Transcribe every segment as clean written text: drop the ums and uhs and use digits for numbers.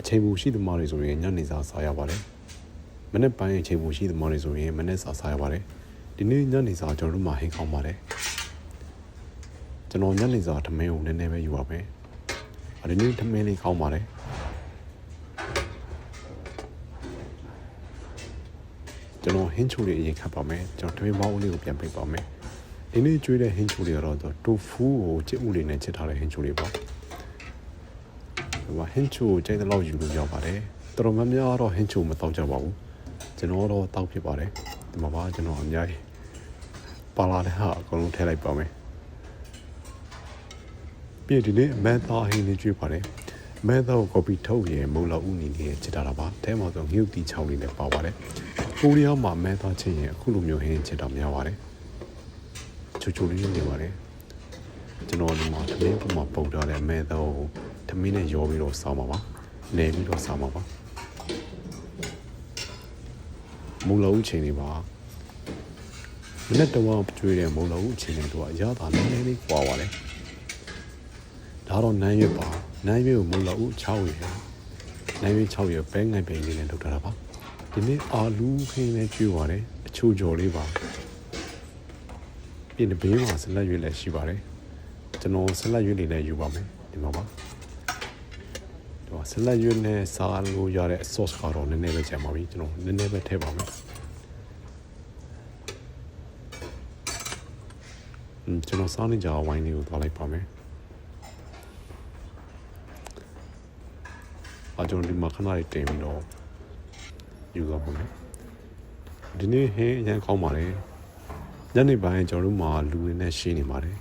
ချိန်မှုရှိသမားတွေဆိုရင်ညနေစာစားရပါတယ်မနေ့ပိုင်းအချိန်မှုရှိသမားတွေဆိုရင်မနေ့စာစားရပါတယ်ဒီနေ့ညနေစာကျွန်တော်တို့မှဟင်းကောင်းပါတယ်ကျွန်တော်ညနေစာထမင်းကိုနည်းနည်းပဲယူပါမယ်ဒီနေ့ထမင်းလေးကောင်းပါတယ်ကျွန်တော်ဟင်းချိုလေးအရင်ခတ်ပါမယ်ကျွန်တော်ထမင်းပေါင်းလေးကိုပြန်ပိတ်ပါမယ်ဒီနေ့ကျွေးတဲ့ဟင်းချိုလေးကတော့တိုဖူးကိုချစ်ဦးလေးနဲ့ချစ်ထားတဲ့ဟင်းချိုလေးပေါ့ဟင်းချိုကြိုက်တဲ့လောက်ယူလို့ရပါတယ်တော်တော်များများတော့ဟင်းချိုမတောက်ကြပါဘူးကျွန်တော်တော့တောက်ဖြစ်ပါတယ်ဒီမှာပါကျွန်တော်အများကြီးပါလာတဲ့ဟာအကုန်လုံးထည့်လိုက်ပါမယ်ပြီးဒီနေ့အမဲသားဟင်းလေးကျွေးပါတယ်အမဲသားကိုကော်ပီထုတ်ရင်မုံလောက်ဦးနေနေချစ်ထားတာပါအဲမှာဆိုငှုပ်တီချောင်းလေးနဲ့ပါပါတယ်ကိုရီးယားမှာအမဲသားချင်းရင်အခုလိုမျိုးဟင်းချစ်တော့များပါတယ်ချိုချိုလေးနေပါတယ်ကျွန်တော်ဒီမှာတမင်းပုံမှာပုံထားတဲ့အမဲသားကိုထမင်းနဲ့ရောပြီးတော့စောင်းပါပါနေပြီးတော့စောင်းပါပါမုံလောက်ဦးချိန်လေးပါမနေ့တော့ကျွေးတဲ့မုံလောက်ဦးချိန်လေးတော့အရသာနည်းနည်းလေးပွားပါတယ်ဒါတော့နန်းရွက်ပါနန်းရွက်ကိုမုံလောက်ဦး6ရွက်နန်းရွက်6ရွက်ပဲငိုက်ပိန်လေးနဲ့လုပ်ထားတာပါဒီနေ့အာလူးခင်းနဲ့ကျွေးပါတယ်အချိုကြော်လေးပါဒီဘေးမှာဆလတ်ရွက်လည်းရှိပါတယ်ကျွန်တော်ဆလတ်ရွက်လေးလည်းယူပါမယ်ဒီမှာပါတော့ဆလတ်ရွက်နဲ့စားလို့ရတဲ့ sauce ကတော့နည်းနည်းပဲကျန်ပါပြီကျွန်တော်နည်းနည်းပဲထည့်ပါမယ်ကျွန်တော်စားနေကြဝိုင်းလေးကိုသွားလိုက်ပါမယ်ကျွန်တော်ဒီမှာခဏလေးတင်ပြီးတော့ယူသွားပါမယ်ဒီနေ့ဟင်းအရင်ကောင်းပါတယ်ညနေပိုင်းကျွန်တော်တို့မှာလူတွေနဲ့ရှင်းနေပါတယ်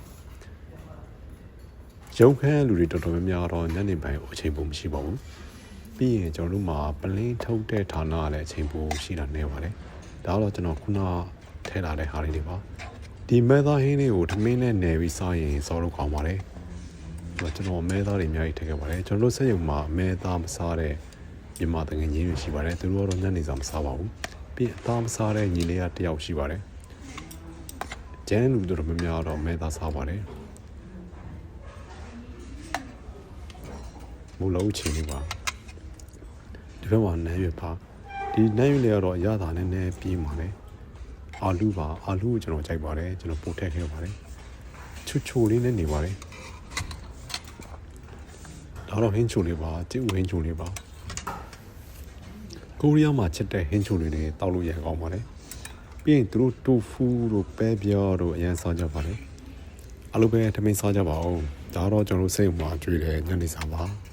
ရုံခန်းလူတွေတော်တော်များများတော့ညနေပိုင်းအချိန်ပုံမရှိပါဘူးပြီးရင်ကျွန်တော်တို့မှာပလင်းထုတ်တဲ့ဌာနကလည်းအချိန်ပုံရှိတာနေပါတယ်ဒါတော့ကျွန်တော်ခုနထည့်လာတဲ့ဟာလေးတွေပါဒီမဲသားဟင်းလေးကိုထမင်းနဲ့နယ်ပြီးစားရင်စောလို့ကောင်းပါတယ်ကျွန်တော်မဲသားတွေအများကြီးထည့်ခဲ့ပါတယ်ကျွန်တော်တို့စက်ရုံမှာမဲသားမစားတဲ့မြန်မာတငယ်ချင်းတွေရှိပါတယ်သူတို့ကတော့ညနေစာမစားပါဘူးပြီးအသားမစားတဲ့ညီလေးကတယောက်ရှိပါတယ်ကျန်လူတို့များများတော့မဲသားစားပါတယ်မူလို့ချင်းနေပါဒီဘက်မှာနန်းရွက်ပါဒီနန်းရွက်လေးကတော့အရသာနည်းနည်းပြေးပါလေအာလူပါအာလူကိုကျွန်တော်ကြိုက်ပါတယ်ကျွန်တော်ပို့ထည့်ခဲ့ပါတယ်ချူချိုလေးနဲ့နေပါတယ်ဒါတော့ဟင်းချိုလေးပါကျဥဟင်းချိုလေးပါကိုရီးယားမှာချက်တဲ့ဟင်းချိုလေးတွေတောက်လို့ရကောင်းပါတယ်ပြီးရင်သူတို့တိုဖူးတို့ပဲပြောတို့အရင်စားကြပါတယ်အလိုပဲထမင်းစားကြပါဦးဒါတော့ကျွန်တော်တို့စိတ်မှာကြွေးတယ်ညနေစာပါ